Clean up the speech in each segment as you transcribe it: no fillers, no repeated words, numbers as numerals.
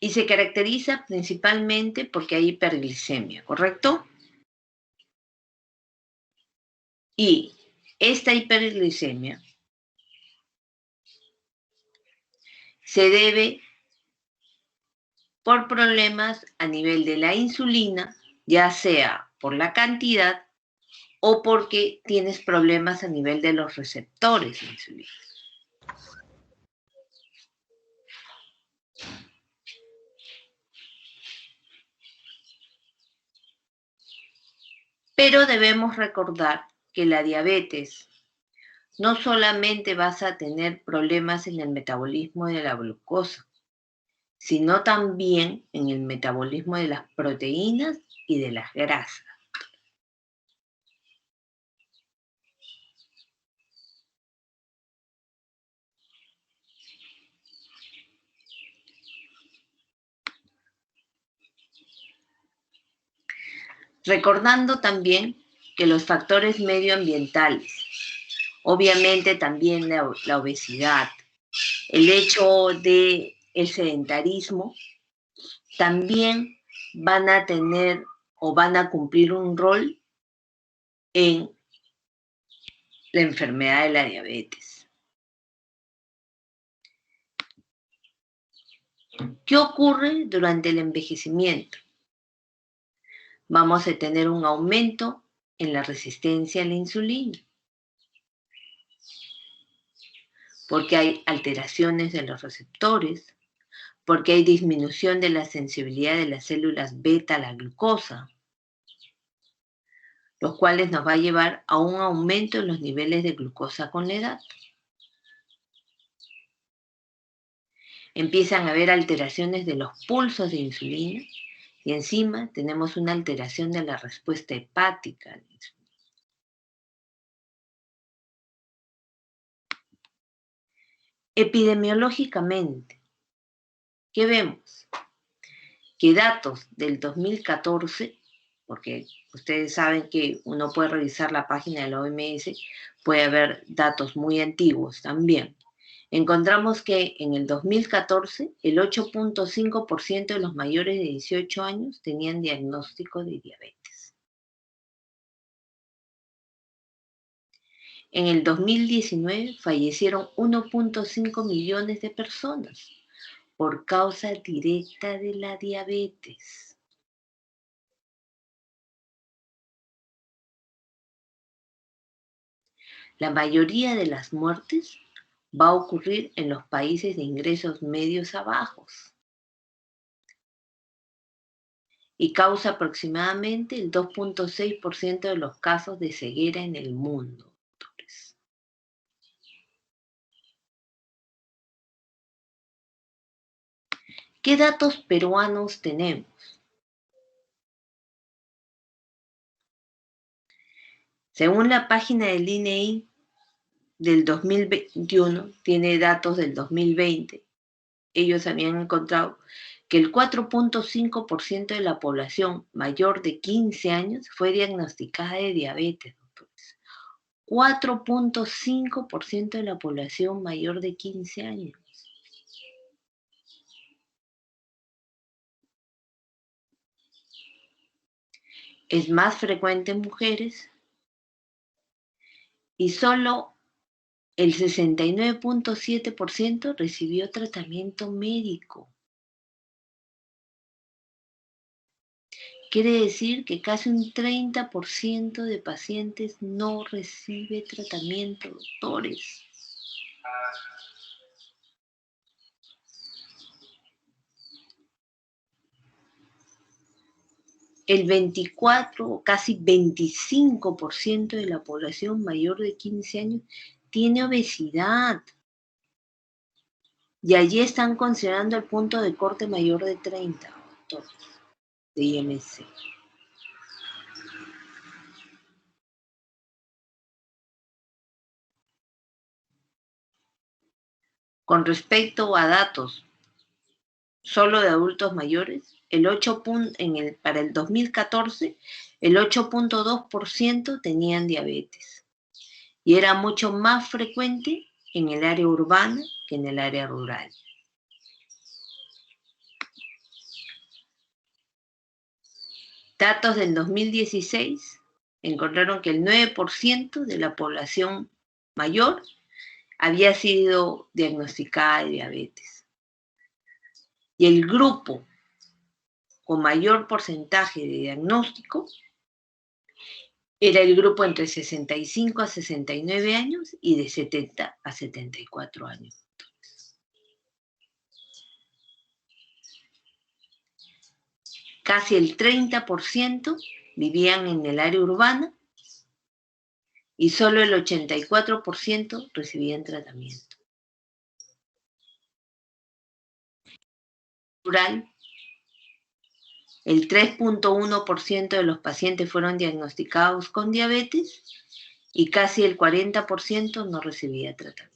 Y se caracteriza principalmente porque hay hiperglicemia, ¿correcto? Y esta hiperglicemia se debe por problemas a nivel de la insulina, ya sea por la cantidad o porque tienes problemas a nivel de los receptores de insulina. Pero debemos recordar que la diabetes no solamente vas a tener problemas en el metabolismo de la glucosa, sino también en el metabolismo de las proteínas y de las grasas. Recordando también que los factores medioambientales, obviamente también la obesidad, el hecho del sedentarismo, también van a tener o van a cumplir un rol en la enfermedad de la diabetes. ¿Qué ocurre durante el envejecimiento? Vamos a tener un aumento en la resistencia a la insulina, porque hay alteraciones de los receptores, porque hay disminución de la sensibilidad de las células beta a la glucosa, los cuales nos va a llevar a un aumento en los niveles de glucosa con la edad. Empiezan a haber alteraciones de los pulsos de insulina y encima tenemos una alteración de la respuesta hepática a la insulina. Epidemiológicamente, ¿qué vemos? Que datos del 2014, porque ustedes saben que uno puede revisar la página de la OMS, puede haber datos muy antiguos también. Encontramos que en el 2014 el 8.5% de los mayores de 18 años tenían diagnóstico de diabetes. En el 2019 fallecieron 1.5 millones de personas por causa directa de la diabetes. La mayoría de las muertes va a ocurrir en los países de ingresos medios a bajos y causa aproximadamente el 2.6% de los casos de ceguera en el mundo. ¿Qué datos peruanos tenemos? Según la página del INEI del 2021, tiene datos del 2020. Ellos habían encontrado que el 4.5% de la población mayor de 15 años fue diagnosticada de diabetes, doctores. 4.5% de la población mayor de 15 años. Es más frecuente en mujeres y solo el 69.7% recibió tratamiento médico. Quiere decir que casi un 30% de pacientes no recibe tratamiento, doctores. El 24 o casi 25% de la población mayor de 15 años tiene obesidad. Y allí están considerando el punto de corte mayor de 30, doctores, de IMC. Con respecto a datos solo de adultos mayores, para el 2014, el 8.2% tenían diabetes. Y era mucho más frecuente en el área urbana que en el área rural. Datos del 2016 encontraron que el 9% de la población mayor había sido diagnosticada de diabetes. Y el grupo con mayor porcentaje de diagnóstico era el grupo entre 65 a 69 años y de 70 a 74 años. Casi el 30% vivían en el área urbana y solo el 84% recibían tratamiento. Rural, el 3.1% de los pacientes fueron diagnosticados con diabetes y casi el 40% no recibía tratamiento.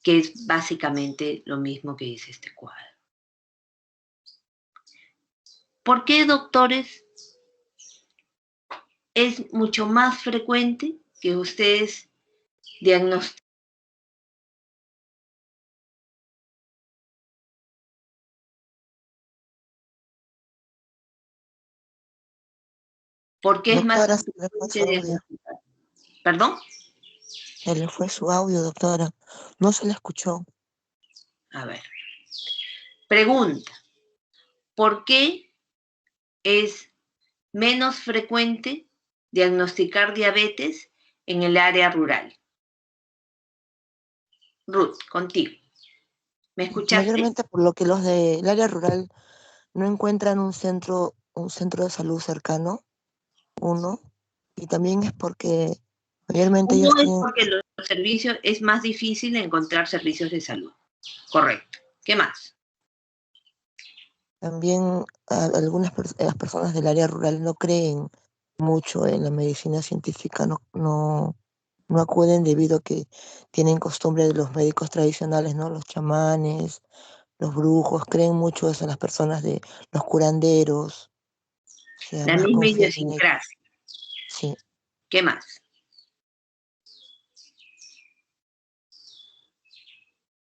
Que es básicamente lo mismo que dice este cuadro. ¿Por qué, doctores, es mucho más frecuente que ustedes diagnostiquen? ¿Por qué es más Doctora, se le fue su frecuente audio. diagnosticar? ¿Perdón? Se le fue su audio, doctora. No se le escuchó. A ver. Pregunta. ¿Por qué es menos frecuente diagnosticar diabetes en el área rural? Ruth, contigo. ¿Me escuchaste? Mayormente por lo que los del área rural no encuentran un centro de salud cercano, uno, y también es porque mayormente Uno ellos es tienen, porque los servicios, es más difícil encontrar servicios de salud. Correcto. ¿Qué más? también las personas del área rural no creen mucho en la medicina científica, no acuden debido a que tienen costumbre de los médicos tradicionales, ¿no? Los chamanes, los brujos, creen mucho eso en las personas de los curanderos, o sea, La más misma confían en ellos. idiosincrasia. Sí. ¿Qué más?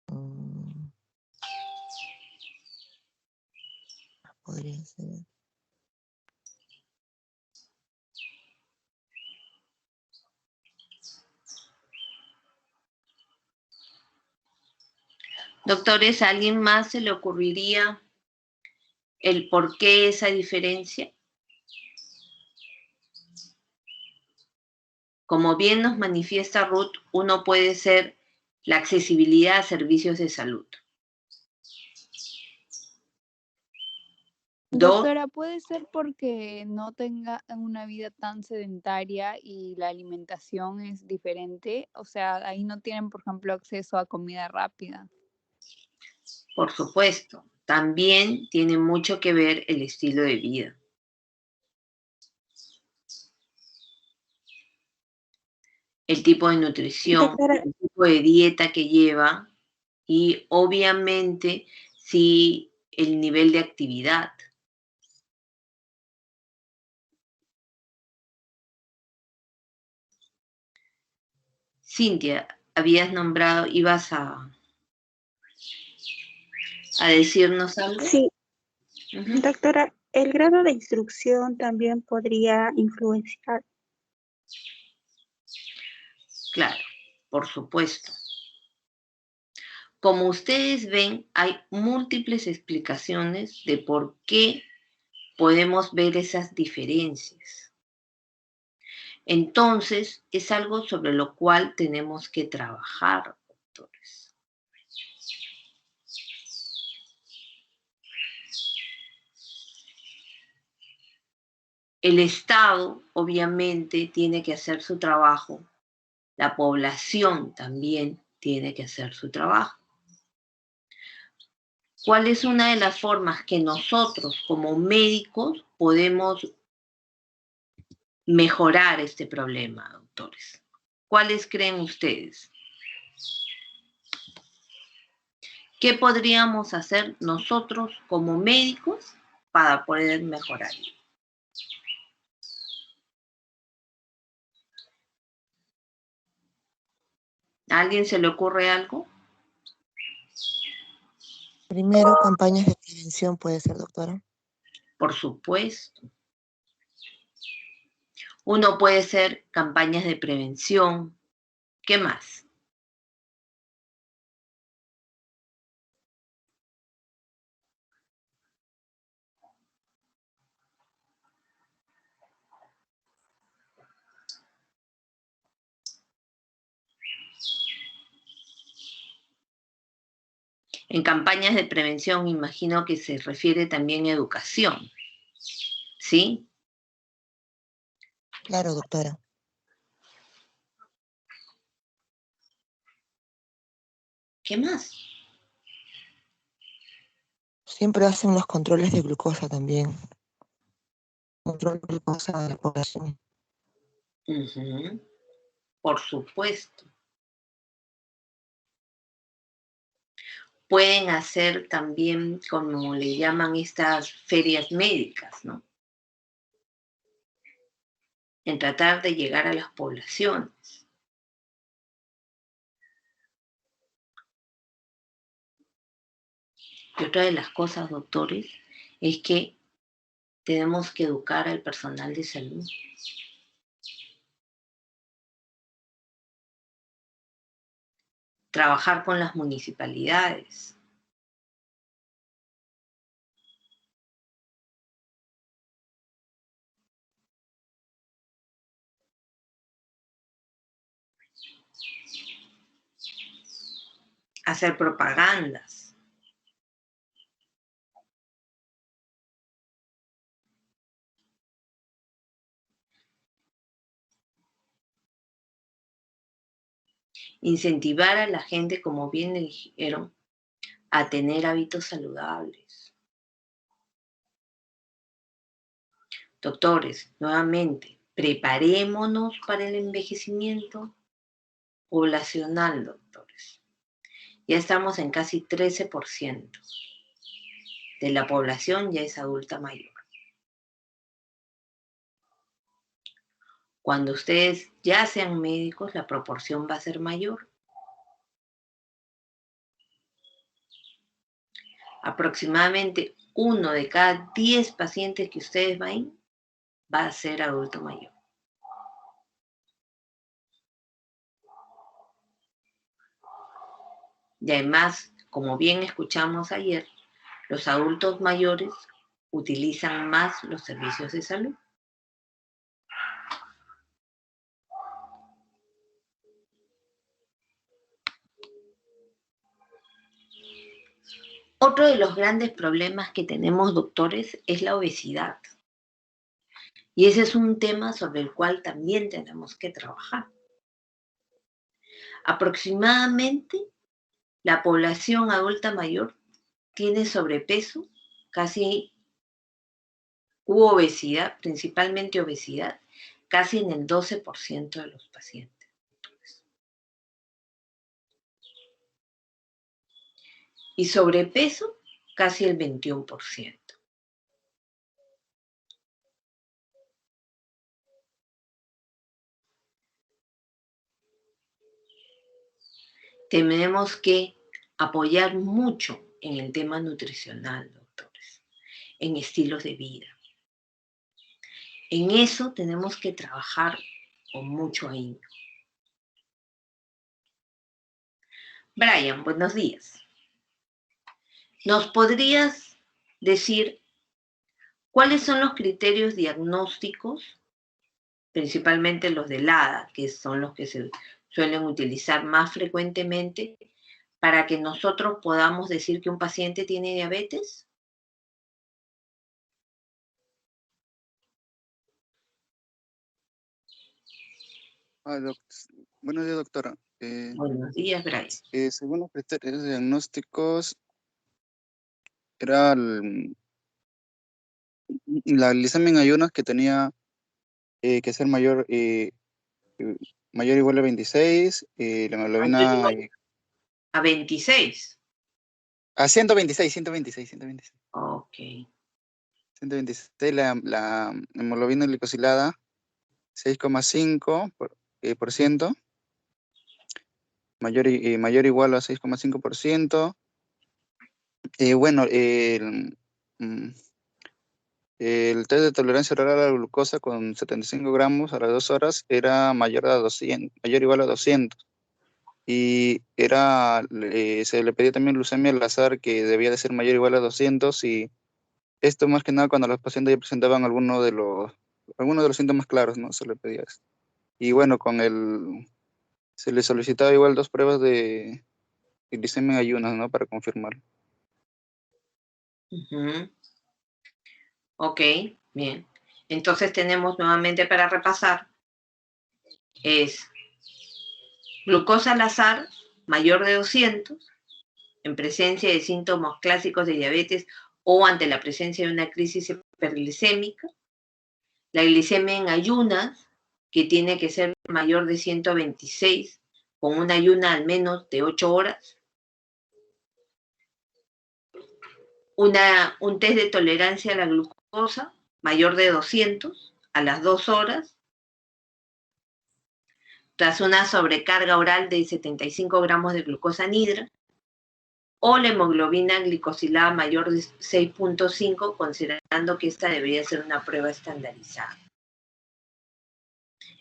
mm, Podría ser. Doctores, ¿a alguien más se le ocurriría el por qué esa diferencia? Como bien nos manifiesta Ruth, uno puede ser la accesibilidad a servicios de salud. Dos, Doctora, puede ser porque no tenga una vida tan sedentaria y la alimentación es diferente. O sea, ahí no tienen, por ejemplo, acceso a comida rápida. por supuesto, también tiene mucho que ver el estilo de vida. El tipo de nutrición, Doctora, el tipo de dieta que lleva y obviamente sí el nivel de actividad. Cintia, habías nombrado, ibas a decirnos algo. sí, Ujú. doctora, el grado de instrucción también podría influenciar. Claro, por supuesto. Como ustedes ven, hay múltiples explicaciones de por qué podemos ver esas diferencias. Entonces, es algo sobre lo cual tenemos que trabajar, doctores. El Estado, obviamente, tiene que hacer su trabajo. La población también tiene que hacer su trabajo. ¿Cuál es una de las formas que nosotros como médicos podemos mejorar este problema, doctores? ¿Cuáles creen ustedes? ¿Qué podríamos hacer nosotros como médicos para poder mejorar? ¿A alguien se le ocurre algo? Primero, campañas de prevención puede ser, doctora. Por supuesto. Uno puede hacer campañas de prevención. ¿Qué más? En campañas de prevención imagino que se refiere también a educación, ¿sí? Claro, doctora. ¿Qué más? Siempre hacen los controles de glucosa también. Control de glucosa de la población. Ujú, por supuesto. Pueden hacer también, como le llaman, estas ferias médicas, ¿no? En tratar de llegar a las poblaciones. Y otra de las cosas, doctores, es que tenemos que educar al personal de salud. Trabajar con las municipalidades. Hacer propagandas. Incentivar a la gente, como bien le dijeron, a tener hábitos saludables. Doctores, nuevamente, preparémonos para el envejecimiento poblacional, doctores. Ya estamos en casi 13% de la población ya es adulta mayor. Cuando ustedes ya sean médicos, la proporción va a ser mayor. Aproximadamente 1 de cada 10 pacientes que ustedes ven va a ser adulto mayor. Y además, como bien escuchamos ayer, los adultos mayores utilizan más los servicios de salud. Otro de los grandes problemas que tenemos, doctores, es la obesidad. Y ese es un tema sobre el cual también tenemos que trabajar. Aproximadamente, la población adulta mayor tiene sobrepeso, casi u obesidad, principalmente obesidad, casi en el 12% de los pacientes. Y sobrepeso, casi el 21%. Tenemos que apoyar mucho en el tema nutricional, doctores, en estilos de vida. En eso tenemos que trabajar con mucho ahínco. Brian, buenos días. ¿Nos podrías decir cuáles son los criterios diagnósticos, principalmente los del ADA, que son los que se suelen utilizar más frecuentemente, para que nosotros podamos decir que un paciente tiene diabetes? Buenos días, doctora. Buenos días, Brian. Según los criterios diagnósticos, era la glicemia en ayunas que tenía que ser mayor o igual a 26, la hemoglobina A 26. a 126, 126, 126. Ok. 126, la hemoglobina glicosilada 6,5%, mayor o igual a 6,5%, Bueno, mm, el test de tolerancia oral a la glucosa con 75 gramos a las 2 horas era mayor a 200, mayor o igual a 200. Y se le pedía también glucemia al azar que debía de ser mayor o igual a 200, y esto más que nada cuando los pacientes ya presentaban algunos de los síntomas claros, ¿no? Se le pedía esto. Y bueno, se le solicitaba igual 2 pruebas de glicemia en ayunas, ¿no? Para confirmarlo. Ujú. Ok, bien. Entonces tenemos nuevamente para repasar, es glucosa al azar mayor de 200, en presencia de síntomas clásicos de diabetes o ante la presencia de una crisis hiperglicémica. La glicemia en ayunas, que tiene que ser mayor de 126, con una ayuna al menos de 8 horas. Un test de tolerancia a la glucosa mayor de 200 a las 2 horas, tras una sobrecarga oral de 75 gramos de glucosa anhidra, o la hemoglobina glicosilada mayor de 6.5, considerando que esta debería ser una prueba estandarizada.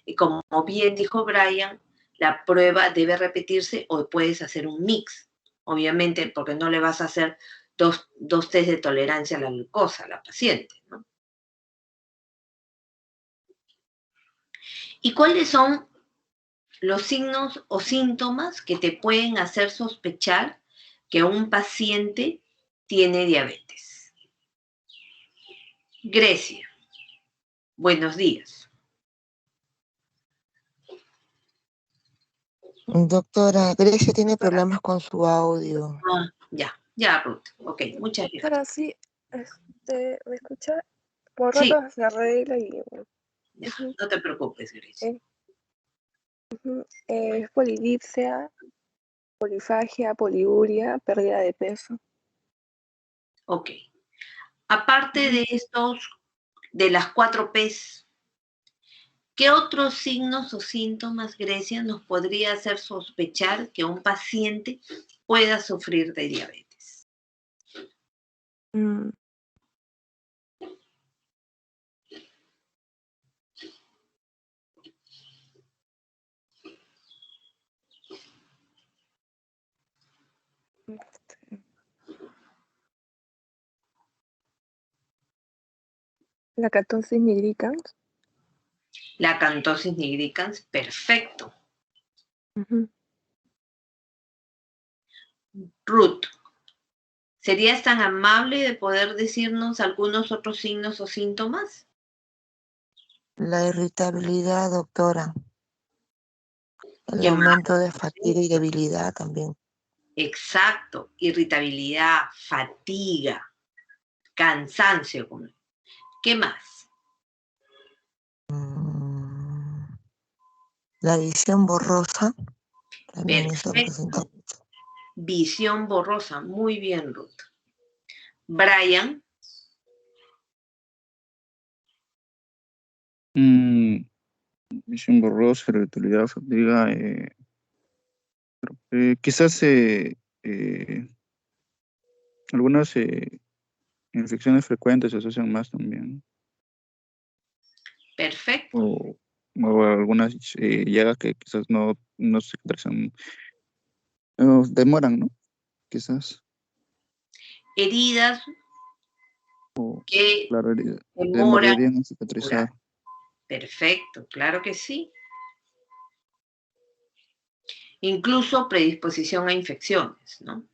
Y como bien dijo Brian, la prueba debe repetirse o puedes hacer un mix, obviamente, porque no le vas a hacer dos test de tolerancia a la glucosa a la paciente, ¿no? ¿Y cuáles son los signos o síntomas que te pueden hacer sospechar que un paciente tiene diabetes? Grecia, buenos días. Doctora, Grecia tiene problemas con su audio. Ya, Ruth. Ok, muchas gracias. Ahora sí, ¿me escucha? Por Sí. ratos se arregla y Ya, no te preocupes, Grecia. es polidipsia, polifagia, poliuria, pérdida de peso. Ok. Aparte de estos, de las 4 Ps, ¿qué otros signos o síntomas, Grecia, nos podría hacer sospechar que un paciente pueda sufrir de diabetes? La acantosis nigricans. La acantosis nigricans, perfecto. Ruth, ¿serías tan amable de poder decirnos algunos otros signos o síntomas? La irritabilidad, doctora. El ¿Qué más? aumento de fatiga y debilidad también. Exacto, irritabilidad, fatiga, cansancio. ¿Qué más? La visión borrosa también eso Perfecto. representa. Visión borrosa, muy bien, Ruth. Brian. Visión borrosa, irritabilidad, fatiga, quizás algunas infecciones frecuentes se asocian más también. Perfecto. O algunas llagas que quizás no cicatrizan, demoran, ¿no? Quizás. Heridas que Claro, demoran. demorarían en cicatrizar. Perfecto, claro que sí. Incluso predisposición a infecciones, ¿no?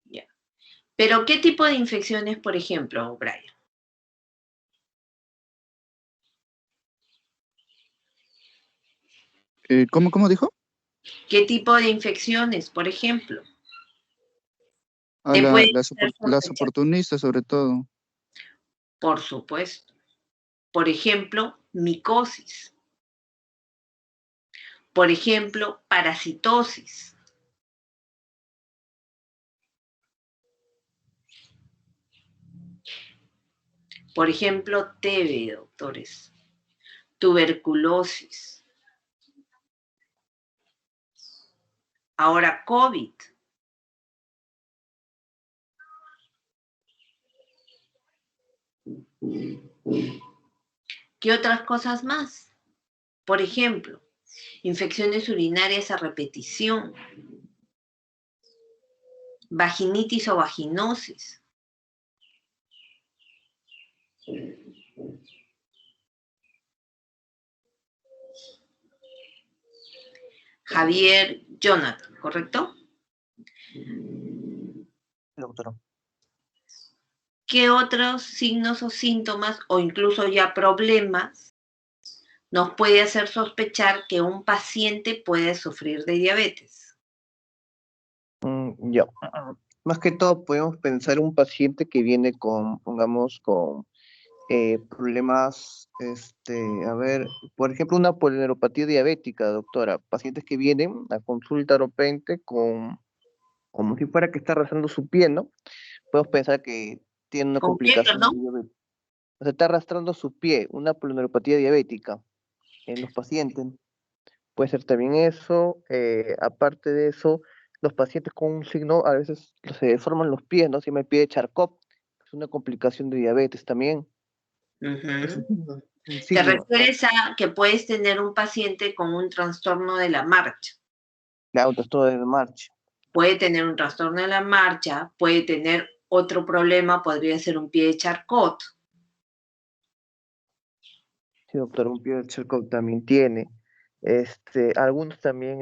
Ya. Pero, ¿qué tipo de infecciones, por ejemplo, Brian? ¿Cómo dijo? ¿Qué tipo de infecciones, por ejemplo? Las oportunistas, sobre todo. Por supuesto. Por ejemplo, micosis. Por ejemplo, parasitosis. Por ejemplo, TB, doctores. Tuberculosis. Ahora, COVID. ¿Qué otras cosas más? Por ejemplo, infecciones urinarias a repetición, vaginitis o vaginosis. Javier Jonathan, ¿correcto? Doctora. ¿Qué otros signos o síntomas o incluso ya problemas nos puede hacer sospechar que un paciente puede sufrir de diabetes? Ya. Más que todo podemos pensar un paciente que viene con, pongamos, con problemas, a ver, por ejemplo, una polineuropatía diabética, doctora. Pacientes que vienen a consulta de repente con, como si fuera que está arrastrando su pie, ¿no? Podemos pensar que tiene una ¿Con qué, complicación perdón? de diabetes. O sea, está arrastrando su pie, una polineuropatía diabética en los pacientes. Puede ser también eso. Aparte de eso, los pacientes con un signo, a veces se deforman los pies, ¿no? Se llama el pie de Charcot. Es una complicación de diabetes también. Es Ujú. un Te signo, ¿no? refieres a que puedes tener un paciente con un trastorno de la marcha. De autos, todo de marcha. Puede tener un trastorno de la marcha, puede tener otro problema, podría ser un pie de Charcot. Sí, doctor, un pie de Charcot también tiene. Algunos también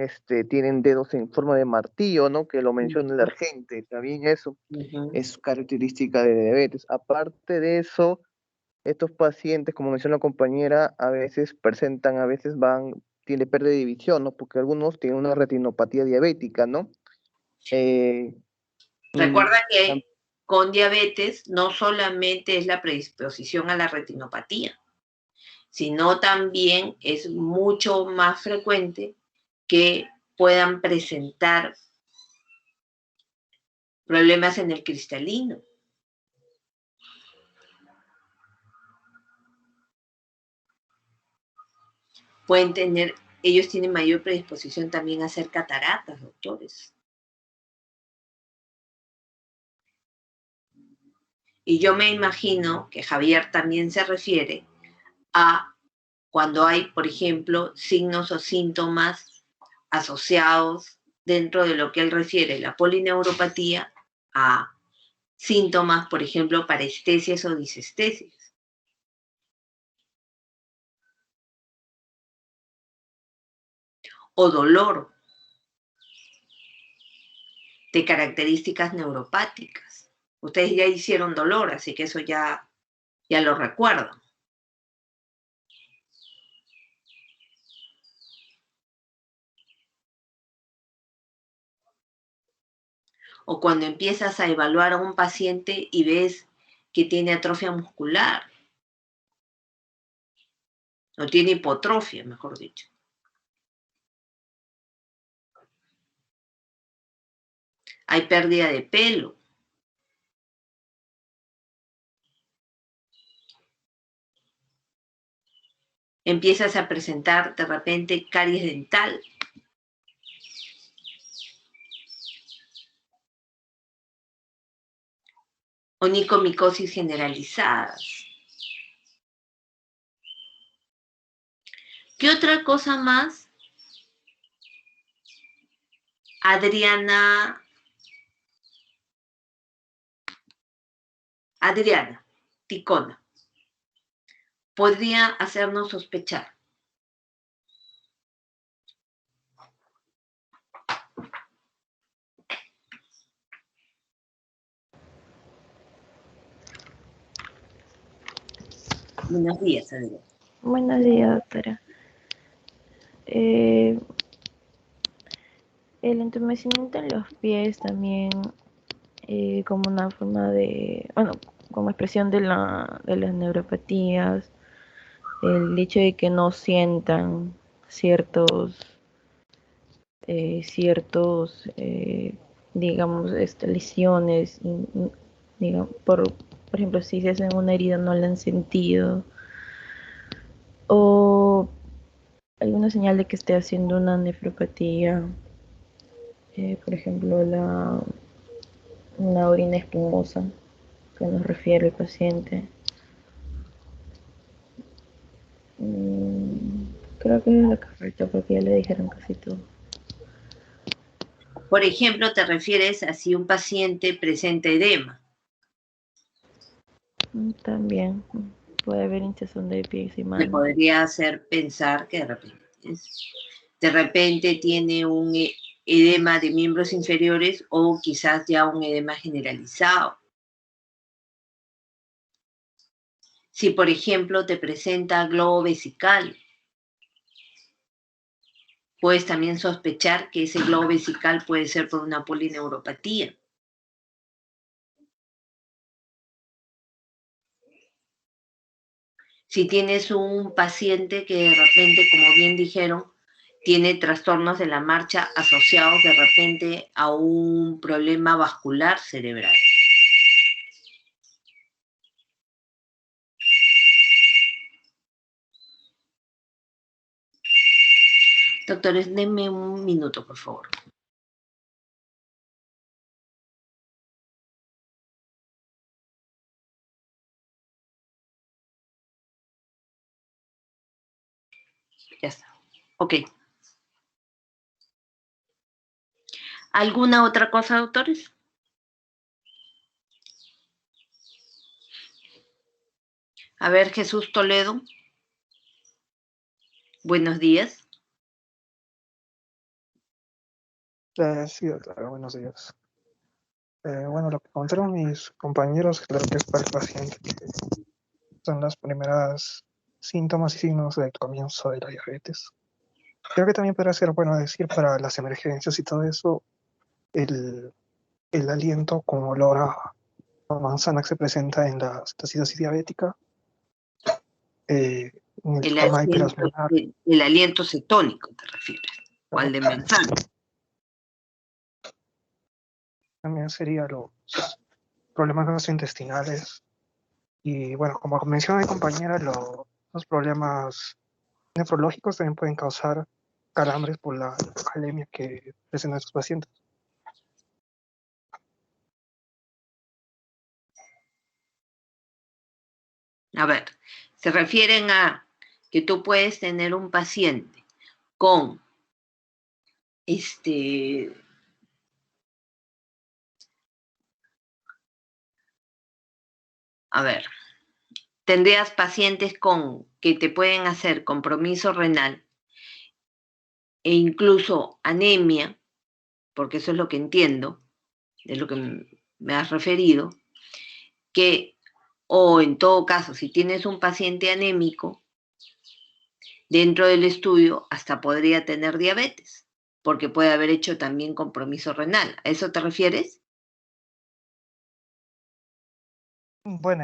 tienen dedos en forma de martillo, ¿no? Que lo menciona el Argente. También eso Ujú. es característica de diabetes. Aparte de eso, estos pacientes, como mencionó la compañera, a veces presentan, a veces tiene pérdida de visión, ¿no? Porque algunos tienen una retinopatía diabética, ¿no? Eh, mm, Recuerda tam- que con diabetes no solamente es la predisposición a la retinopatía, sino también es mucho más frecuente que puedan presentar problemas en el cristalino. Ellos tienen mayor predisposición también a hacer cataratas, doctores. Y yo me imagino que Javier también se refiere a cuando hay, por ejemplo, signos o síntomas asociados dentro de lo que él refiere, la polineuropatía, a síntomas, por ejemplo, parestesias o disestesias. O dolor de características neuropáticas. Ustedes ya hicieron dolor, así que eso ya lo recuerdan. O cuando empiezas a evaluar a un paciente y ves que tiene atrofia muscular, o tiene hipotrofia, mejor dicho. Hay pérdida de pelo. Empiezas a presentar de repente caries dental. Onicomicosis generalizadas. ¿Qué otra cosa más? Adriana, Ticona, podría hacernos sospechar. Buenos días, Adriana. Buenos días, doctora. El entumecimiento en los pies también como una forma de, bueno, como expresión de las neuropatías, el hecho de que no sientan digamos, lesiones, digamos, por ejemplo, si se hacen una herida no la han sentido, o alguna señal de que esté haciendo una nefropatía, por ejemplo, una orina espumosa que nos refiere el paciente, Creo que es la correcta porque ya le dijeron casi todo. Por ejemplo, te refieres a si un paciente presenta edema. También puede haber hinchazón de pies y Me manos. podría hacer pensar que de repente tiene un edema de miembros inferiores o quizás ya un edema generalizado. Si, por ejemplo, te presenta globo vesical, puedes también sospechar que ese globo vesical puede ser por una polineuropatía. Si tienes un paciente que de repente, como bien dijeron, tiene trastornos de la marcha asociados de repente a un problema vascular cerebral. Doctores, denme un minuto, por favor. Ya está. Ok. ¿Alguna otra cosa, doctores? A ver, Jesús Toledo. Buenos días. Sí, claro, buenos días. Bueno, lo que contaron mis compañeros, claro que es para el paciente, que son las primeras síntomas y signos del comienzo de la diabetes. Creo que también podría ser bueno decir para las emergencias y todo eso, el aliento con olor a manzana que se presenta en la cetoacidosis diabética, en el coma hiperosmolar. El aliento cetónico, te refieres, o al de manzana. También serían los problemas gastrointestinales. Y bueno, como mencionó mi compañera, los problemas nefrológicos también pueden causar calambres por la anemia que presentan estos pacientes. A ver, se refieren a que tú puedes tener un paciente con a ver, tendrías pacientes que te pueden hacer compromiso renal e incluso anemia, porque eso es lo que entiendo, de lo que me has referido, que, o en todo caso, si tienes un paciente anémico, dentro del estudio hasta podría tener diabetes, porque puede haber hecho también compromiso renal. ¿A eso te refieres? Bueno,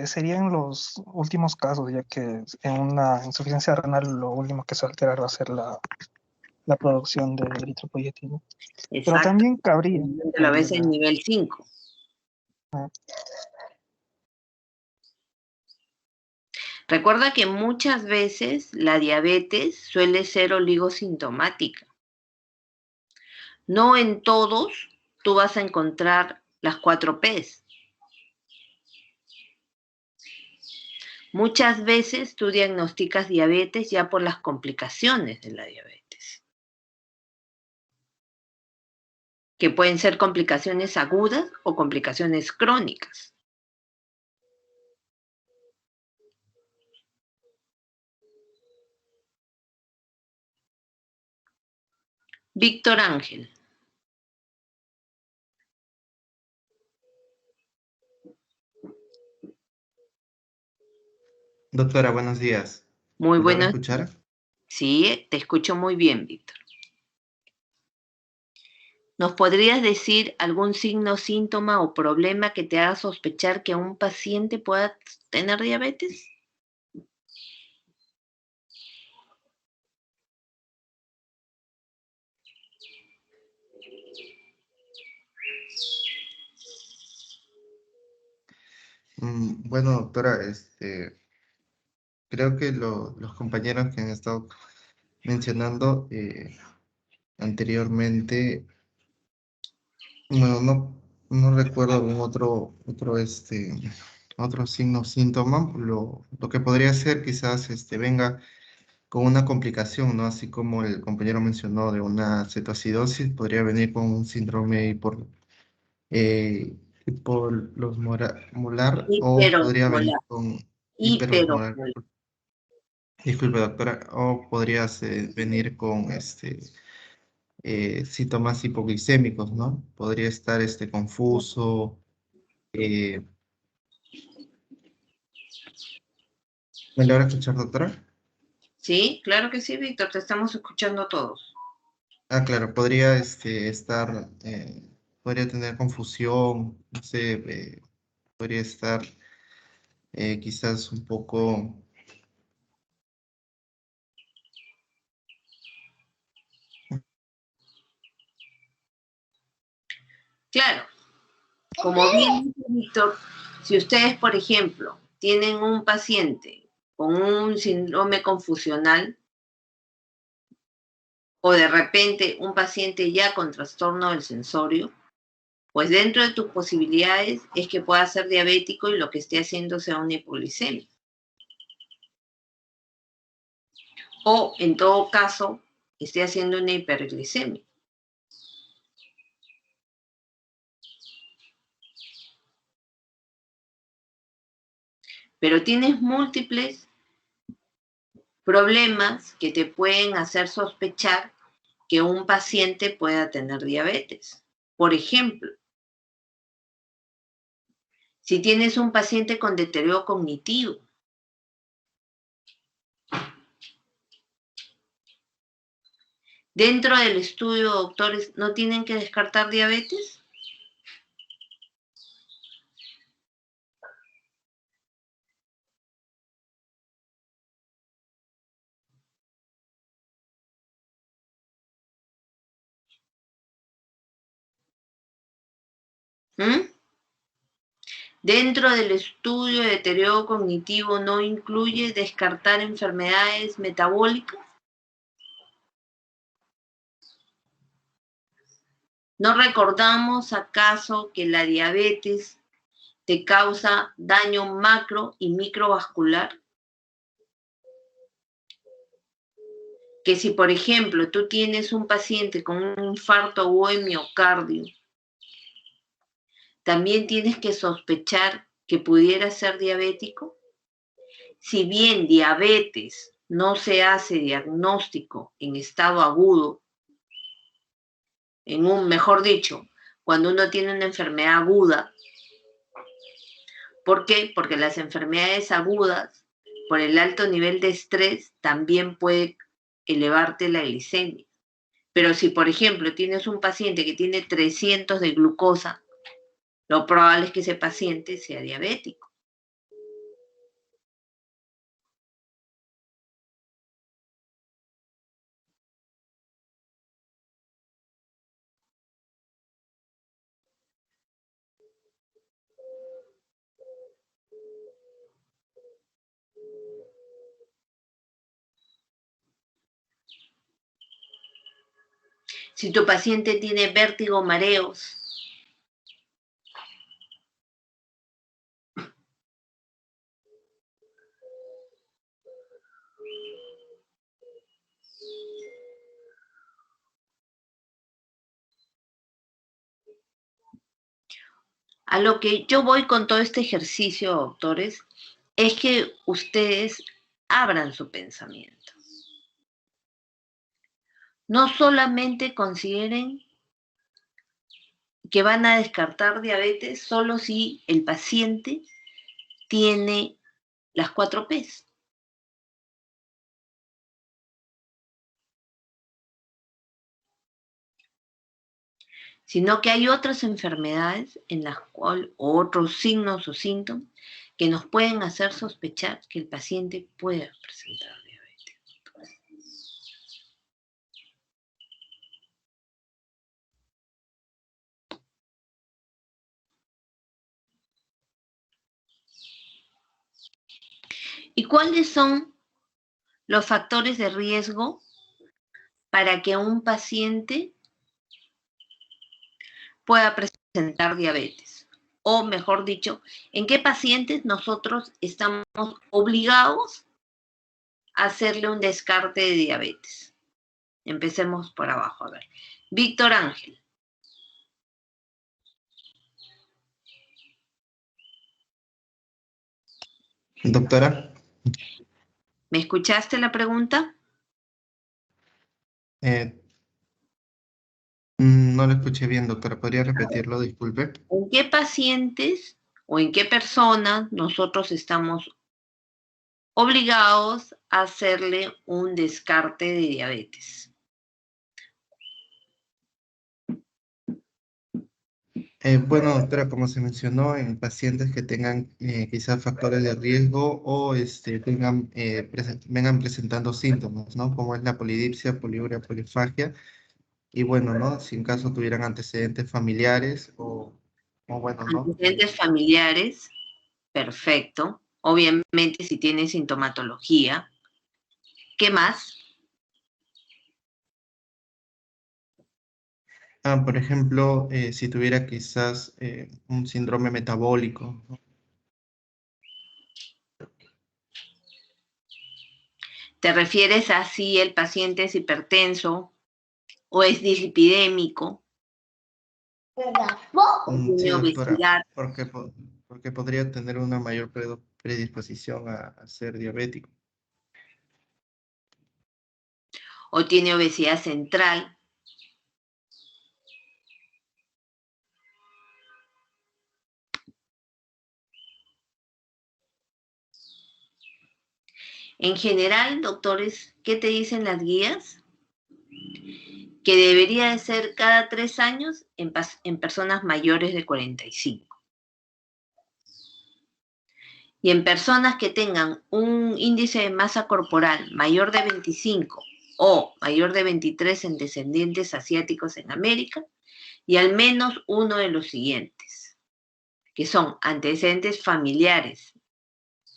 serían los últimos casos, ya que en una insuficiencia renal lo último que se va a alterar va a ser la producción de eritropoyetina. Exacto. Pero también cabría. Lo ves en nivel 5. Recuerda que muchas veces la diabetes suele ser oligosintomática. No en todos tú vas a encontrar las 4 Ps. Muchas veces tú diagnosticas diabetes ya por las complicaciones de la diabetes, que pueden ser complicaciones agudas o complicaciones crónicas. Víctor Ángel. Doctora, buenos días. Muy ¿Me puede buenos escuchar? días. Sí, te escucho muy bien, Víctor. ¿Nos podrías decir algún signo, síntoma o problema que te haga sospechar que un paciente pueda tener diabetes? Bueno, doctora, creo que los compañeros que han estado mencionando anteriormente, bueno, no recuerdo algún otro otros signos, síntomas, lo que podría ser quizás venga con una complicación, ¿no? Así como el compañero mencionó de una cetoacidosis, podría venir con un síndrome hiperosmolar o podría venir Hiperosmolar, con hiperosmolar. hiperosmolar. Disculpe, doctora, o podrías venir con síntomas hipoglicémicos, ¿no? Podría estar confuso. eh, ¿Me logra escuchar, doctora? Sí, claro que sí, Víctor, te estamos escuchando todos. Ah, claro, podría podría tener confusión, no sé, podría estar quizás un poco. Claro, como bien dice Víctor, si ustedes, por ejemplo, tienen un paciente con un síndrome confusional o de repente un paciente ya con trastorno del sensorio, pues dentro de tus posibilidades es que pueda ser diabético y lo que esté haciendo sea una hipoglicemia. O, en todo caso, esté haciendo una hiperglicemia. Pero tienes múltiples problemas que te pueden hacer sospechar que un paciente pueda tener diabetes. Por ejemplo, si tienes un paciente con deterioro cognitivo, dentro del estudio, doctores, ¿no tienen que descartar diabetes? ¿Mm? Dentro del estudio de deterioro cognitivo no incluye descartar enfermedades metabólicas. ¿No recordamos acaso que la diabetes te causa daño macro y microvascular? Que si, por ejemplo, tú tienes un paciente con un infarto agudo de miocardio, también tienes que sospechar que pudiera ser diabético. Si bien diabetes no se hace diagnóstico en estado agudo, mejor dicho, cuando uno tiene una enfermedad aguda. ¿Por qué? Porque las enfermedades agudas, por el alto nivel de estrés, también puede elevarte la glicemia. Pero si, por ejemplo, tienes un paciente que tiene 300 de glucosa, lo probable es que ese paciente sea diabético. Si tu paciente tiene vértigo, mareos, a lo que yo voy con todo este ejercicio, doctores, es que ustedes abran su pensamiento. No solamente consideren que van a descartar diabetes solo si el paciente tiene las 4 P's. Sino que hay otras enfermedades en las cuales, o otros signos o síntomas que nos pueden hacer sospechar que el paciente pueda presentar diabetes. ¿Y cuáles son los factores de riesgo para que un paciente pueda presentar diabetes? o mejor dicho, en qué pacientes nosotros estamos obligados a hacerle un descarte de diabetes. Empecemos por abajo, a ver. Víctor Ángel. Doctora, ¿Me escuchaste la pregunta? no lo escuché bien, doctora. ¿Podría repetirlo? Disculpe. ¿En qué pacientes o en qué personas nosotros estamos obligados a hacerle un descarte de diabetes? Bueno, doctora, como se mencionó, en pacientes que tengan quizás factores de riesgo o vengan presentando síntomas, ¿no? Como es la polidipsia, poliuria, polifagia. Y bueno, ¿no? Si en caso tuvieran antecedentes familiares o bueno, ¿no? Antecedentes familiares, perfecto. Obviamente si tiene sintomatología. ¿Qué más? Por ejemplo, si tuviera quizás un síndrome metabólico, ¿no? ¿Te refieres a si el paciente es hipertenso o es dislipidémico o Sí, tiene doctora, obesidad? porque podría tener una mayor predisposición a ser diabético. ¿O tiene obesidad central? En general, doctores, ¿qué te dicen las guías? Que debería de ser cada 3 años en personas mayores de 45. Y en personas que tengan un índice de masa corporal mayor de 25 o mayor de 23 en descendientes asiáticos en América, y al menos uno de los siguientes, que son antecedentes familiares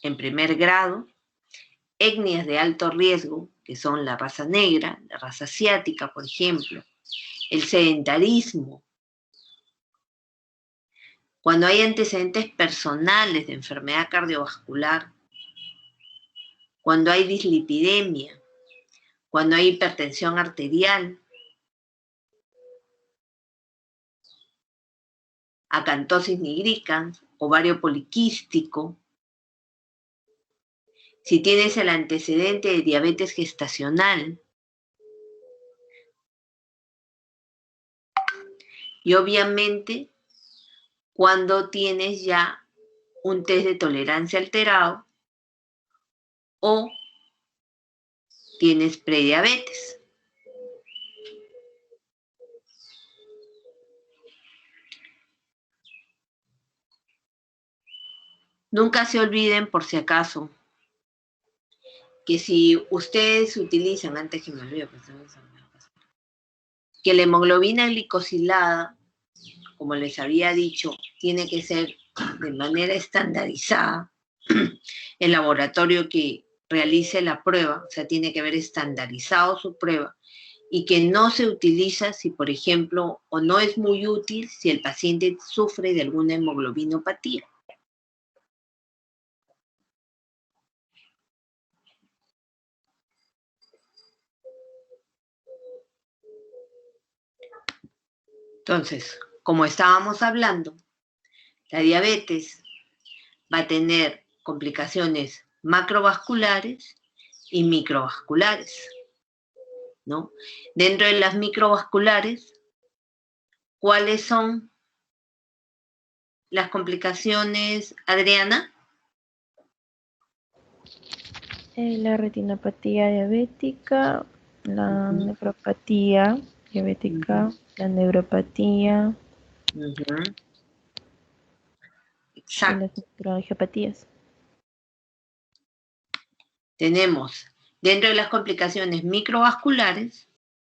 en primer grado, etnias de alto riesgo, que son la raza negra, la raza asiática, por ejemplo, el sedentarismo, cuando hay antecedentes personales de enfermedad cardiovascular, cuando hay dislipidemia, cuando hay hipertensión arterial, acantosis nigricans, ovario poliquístico, si tienes el antecedente de diabetes gestacional, y obviamente cuando tienes ya un test de tolerancia alterado o tienes prediabetes. Nunca se olviden, por si acaso, que si ustedes utilizan, antes que me olvide, que la hemoglobina glicosilada, como les había dicho, tiene que ser de manera estandarizada. El laboratorio que realice la prueba, o sea, tiene que haber estandarizado su prueba y que no se utiliza si, por ejemplo, o no es muy útil si el paciente sufre de alguna hemoglobinopatía. Entonces, como estábamos hablando, la diabetes va a tener complicaciones macrovasculares y microvasculares, ¿no? Dentro de las microvasculares, ¿cuáles son las complicaciones, Adriana? La retinopatía diabética, la nefropatía diabética, la neuropatía y Exacto. las neurogiopatías. Tenemos dentro de las complicaciones microvasculares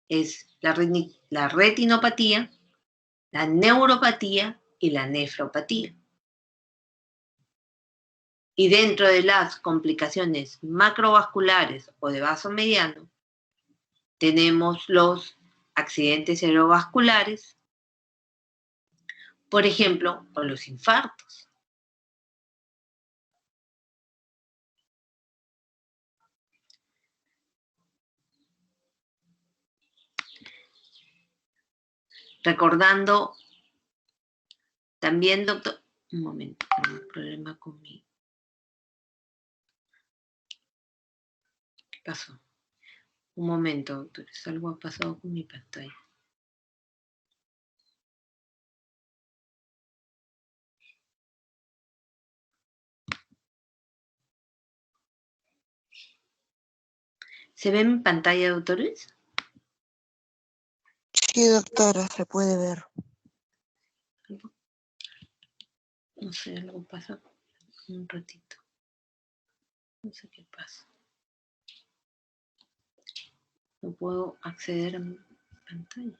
es la retinopatía, la neuropatía y la nefropatía. Y dentro de las complicaciones macrovasculares o de vaso mediano, tenemos los accidentes cerebrovasculares, Por ejemplo, con los infartos. Recordando también, doctor, un momento, tengo un problema con mi... ¿Qué pasó? Un momento, doctores, algo ha pasado con mi pantalla. ¿Se ve mi pantalla, doctores? Sí, doctora, se puede ver. No sé, algo pasa un ratito. No sé qué pasa. No puedo acceder a mi pantalla.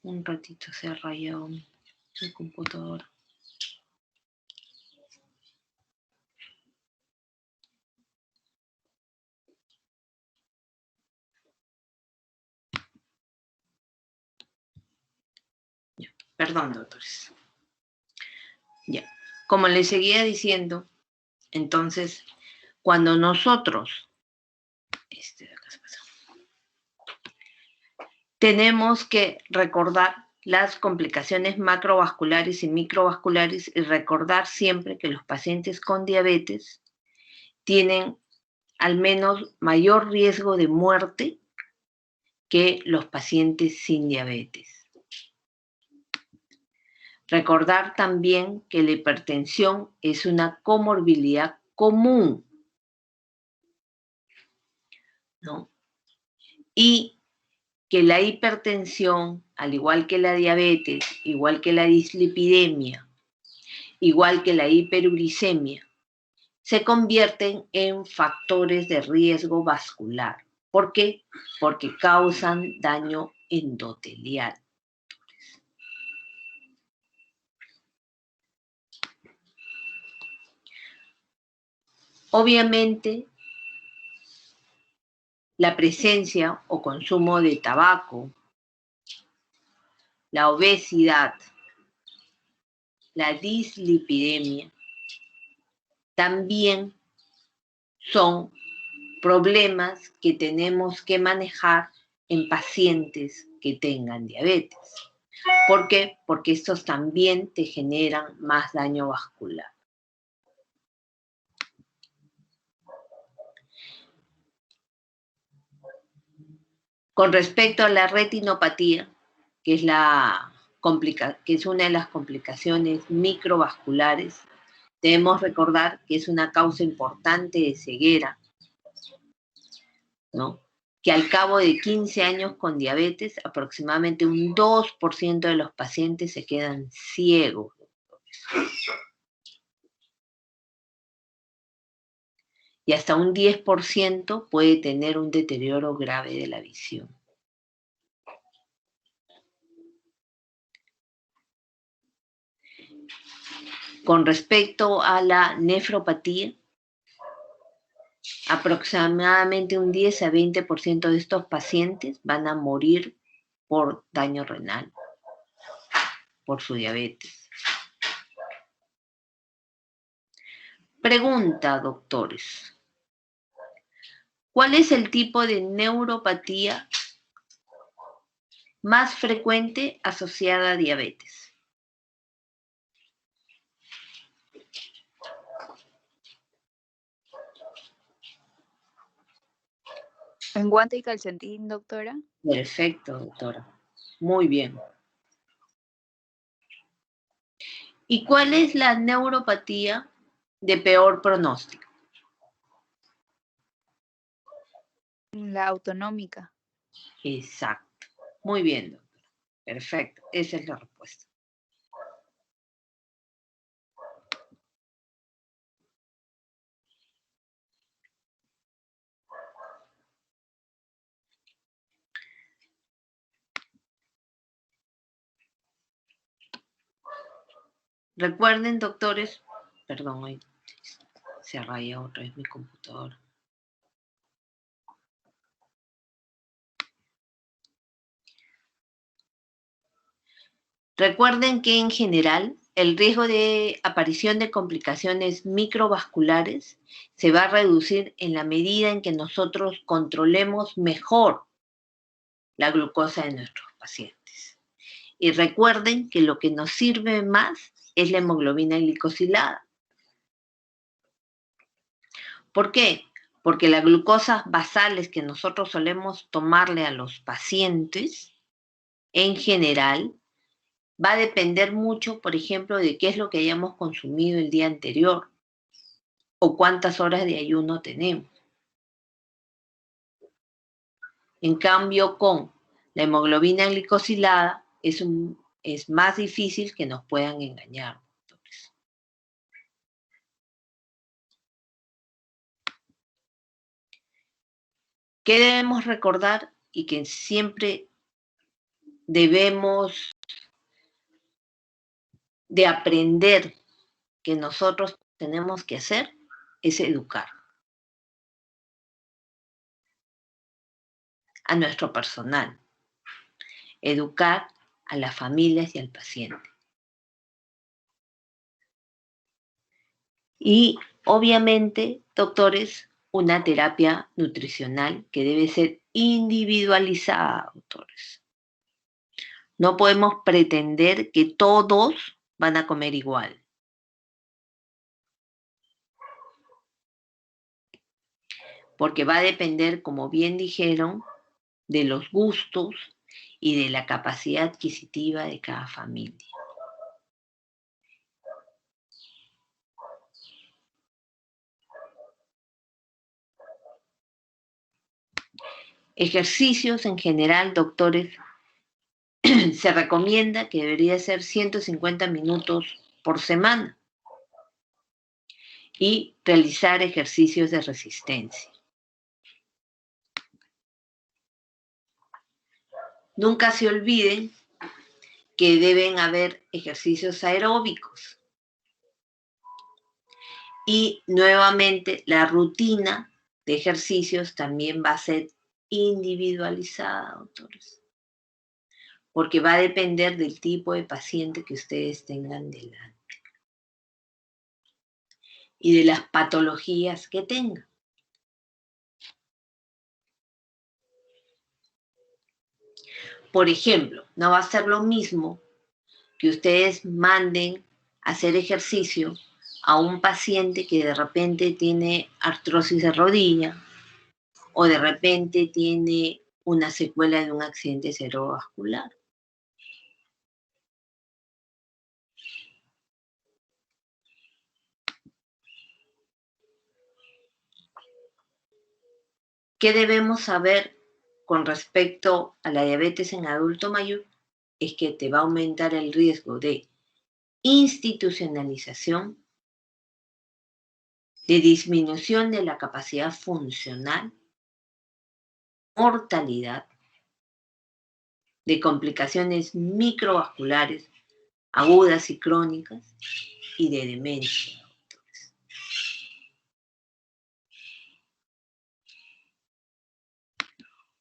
Un ratito se ha rayado mi computadora. Ya, perdón, doctores. Ya, como les seguía diciendo, entonces, cuando nosotros tenemos que recordar las complicaciones macrovasculares y microvasculares y recordar siempre que los pacientes con diabetes tienen al menos mayor riesgo de muerte que los pacientes sin diabetes. Recordar también que la hipertensión es una comorbilidad común, ¿no? Y que la hipertensión, al igual que la diabetes, igual que la dislipidemia, igual que la hiperuricemia, se convierten en factores de riesgo vascular. ¿Por qué? Porque causan daño endotelial. Obviamente, la presencia o consumo de tabaco, la obesidad, la dislipidemia, también son problemas que tenemos que manejar en pacientes que tengan diabetes. ¿Por qué? Porque estos también te generan más daño vascular. Con respecto a la retinopatía, que es una de las complicaciones microvasculares, debemos recordar que es una causa importante de ceguera, ¿no? Que al cabo de 15 años con diabetes, aproximadamente un 2% de los pacientes se quedan ciegos. Y hasta un 10% puede tener un deterioro grave de la visión. Con respecto a la nefropatía, aproximadamente un 10 a 20% de estos pacientes van a morir por daño renal, por su diabetes. Pregunta, doctores. ¿Cuál es el tipo de neuropatía más frecuente asociada a diabetes? ¿En guante y calcetín, doctora? Perfecto, doctora. Muy bien. ¿Y cuál es la neuropatía de peor pronóstico? La autonómica. Exacto. Muy bien, doctora. Perfecto. Esa es la respuesta. Recuerden, doctores, perdón, hoy se raya otra vez mi computadora. Recuerden que en general el riesgo de aparición de complicaciones microvasculares se va a reducir en la medida en que nosotros controlemos mejor la glucosa de nuestros pacientes. Y recuerden que lo que nos sirve más es la hemoglobina glicosilada. ¿Por qué? Porque las glucosas basales que nosotros solemos tomarle a los pacientes, en general, va a depender mucho, por ejemplo, de qué es lo que hayamos consumido el día anterior o cuántas horas de ayuno tenemos. En cambio, con la hemoglobina glicosilada es más difícil que nos puedan engañar. ¿Qué debemos recordar y que siempre debemos de aprender que nosotros tenemos que hacer? Es educar a nuestro personal, educar a las familias y al paciente. Y obviamente, doctores, una terapia nutricional que debe ser individualizada, doctores. No podemos pretender que todos van a comer igual. Porque va a depender, como bien dijeron, de los gustos y de la capacidad adquisitiva de cada familia. Ejercicios en general, doctores, se recomienda que debería ser 150 minutos por semana y realizar ejercicios de resistencia. Nunca se olviden que deben haber ejercicios aeróbicos. Y nuevamente la rutina de ejercicios también va a ser individualizada, doctores. Porque va a depender del tipo de paciente que ustedes tengan delante. Y de las patologías que tengan. Por ejemplo, no va a ser lo mismo que ustedes manden a hacer ejercicio a un paciente que de repente tiene artrosis de rodilla o de repente tiene una secuela de un accidente cerebrovascular. ¿Qué debemos saber con respecto a la diabetes en adulto mayor? Es que te va a aumentar el riesgo de institucionalización, de disminución de la capacidad funcional, mortalidad, de complicaciones microvasculares agudas y crónicas y de demencia.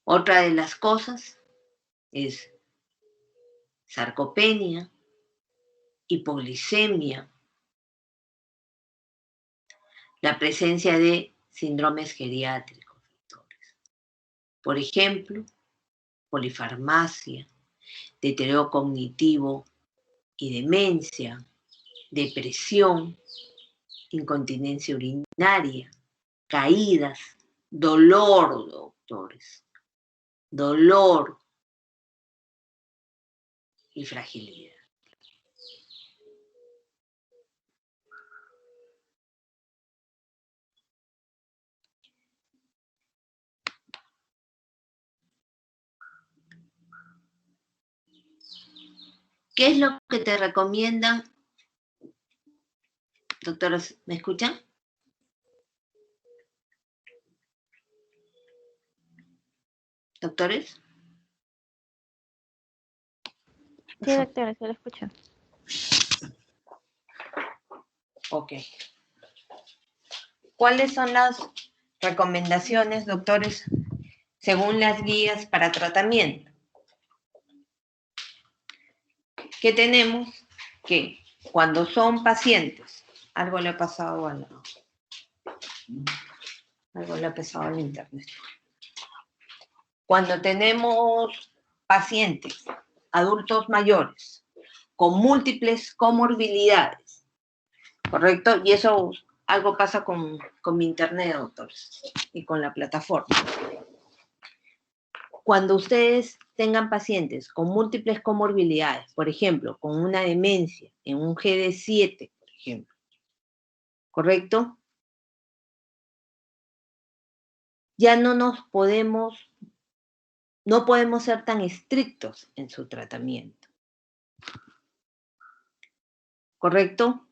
Otra de las cosas es sarcopenia, hipoglicemia, la presencia de síndromes geriátricos. Por ejemplo, polifarmacia, deterioro cognitivo y demencia, depresión, incontinencia urinaria, caídas, dolor, doctores, dolor y fragilidad. ¿Qué es lo que te recomiendan? Doctores, ¿me escuchan? ¿Doctores? Sí, doctora, se la escucho. Ok. ¿Cuáles son las recomendaciones, doctores, según las guías para tratamiento? que tenemos que cuando son pacientes, algo le ha pasado al internet. Cuando tenemos pacientes, adultos mayores, con múltiples comorbilidades, ¿correcto? Y eso, algo pasa con mi internet, doctores, y con la plataforma. Cuando ustedes tengan pacientes con múltiples comorbilidades, por ejemplo, con una demencia en un GD7, por ejemplo, ¿correcto? Ya no podemos ser tan estrictos en su tratamiento, ¿correcto?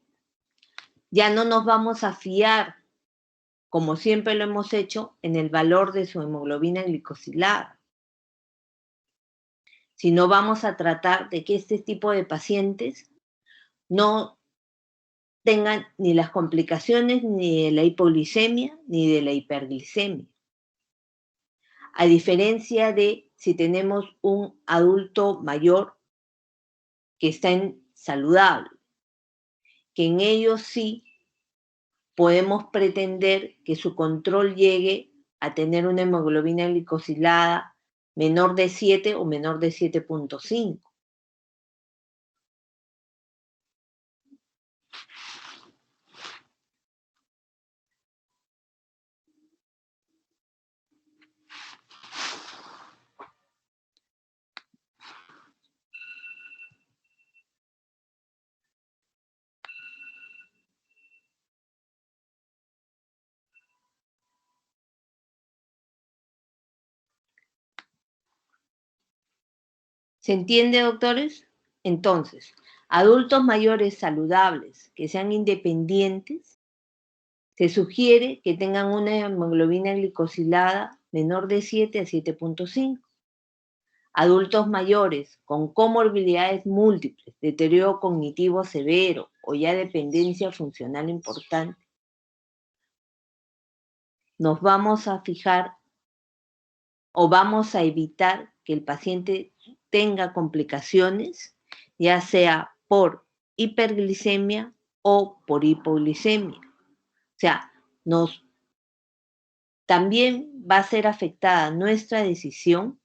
Ya no nos vamos a fiar, como siempre lo hemos hecho, en el valor de su hemoglobina glicosilada, sino vamos a tratar de que este tipo de pacientes no tengan ni las complicaciones ni de la hipoglicemia ni de la hiperglicemia. A diferencia de si tenemos un adulto mayor que está saludable, que en ellos sí podemos pretender que su control llegue a tener una hemoglobina glicosilada menor de 7 o menor de 7.5. ¿Se entiende, doctores? Entonces, adultos mayores saludables que sean independientes, se sugiere que tengan una hemoglobina glicosilada menor de 7 a 7.5. Adultos mayores con comorbilidades múltiples, deterioro cognitivo severo o ya dependencia funcional importante, nos vamos a fijar o vamos a evitar que el paciente tenga complicaciones, ya sea por hiperglicemia o por hipoglicemia. O sea, también va a ser afectada nuestra decisión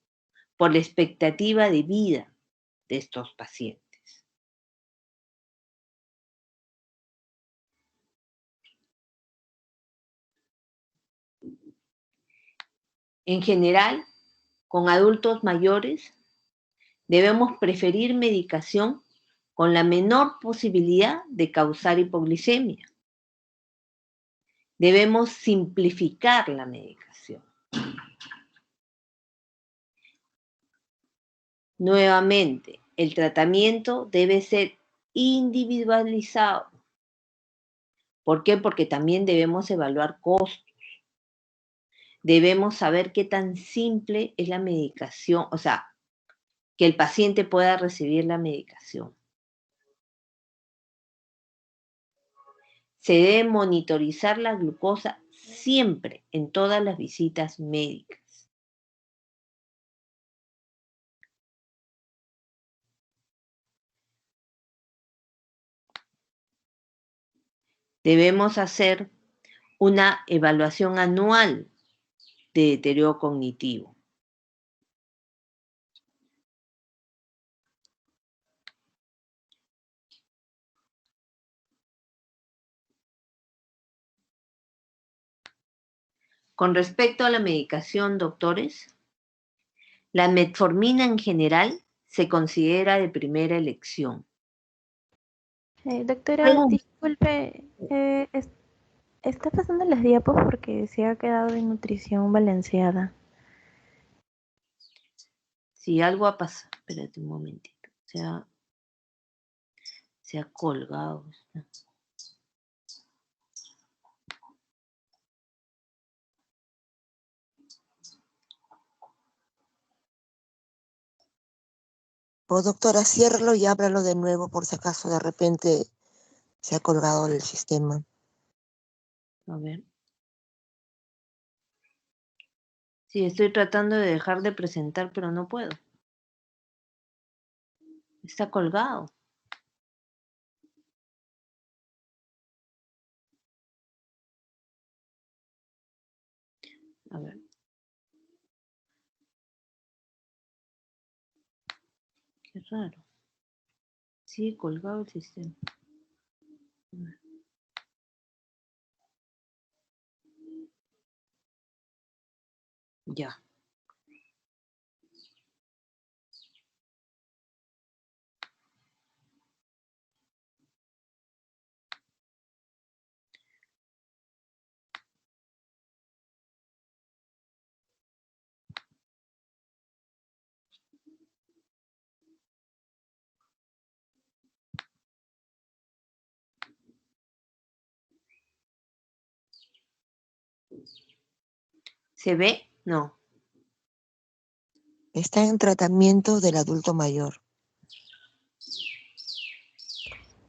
por la expectativa de vida de estos pacientes. En general, con adultos mayores, debemos preferir medicación con la menor posibilidad de causar hipoglicemia. Debemos simplificar la medicación. Nuevamente, el tratamiento debe ser individualizado. ¿Por qué? Porque también debemos evaluar costos. Debemos saber qué tan simple es la medicación, o sea, que el paciente pueda recibir la medicación. Se debe monitorizar la glucosa siempre en todas las visitas médicas. Debemos hacer una evaluación anual de deterioro cognitivo. Con respecto a la medicación, doctores, la metformina en general se considera de primera elección. Doctora, disculpe, está pasando las diapos porque se ha quedado en nutrición balanceada. Si algo ha pasado, espérate un momentito, se ha colgado. O doctora, ciérralo y ábralo de nuevo por si acaso de repente se ha colgado el sistema. A ver. Sí, estoy tratando de dejar de presentar, pero no puedo. Está colgado. A ver. Qué raro. Sigue colgado el sistema. A ver. Ya. ¿Se ve? No. Está en tratamiento del adulto mayor.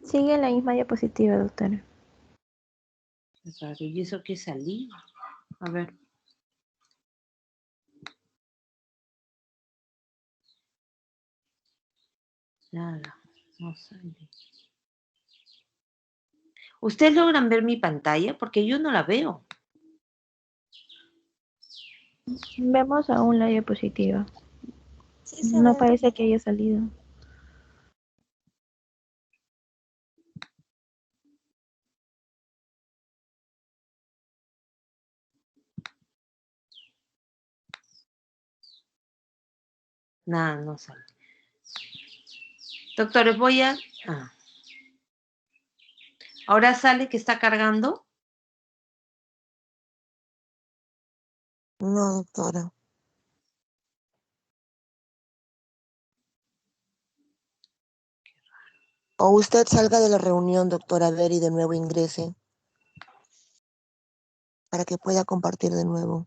Sigue en la misma diapositiva, doctora. Qué raro. ¿Y eso qué salí? A ver. Nada. No sale. ¿Ustedes logran ver mi pantalla? Porque yo no la veo. Vemos aún la diapositiva. Sí, se No ve. parece que haya salido. Nada, no sale. Doctores, voy a... Ah. Ahora sale que está cargando. No, doctora. O usted salga de la reunión, doctora Ver, y de nuevo ingrese para que pueda compartir de nuevo.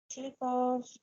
Chicos,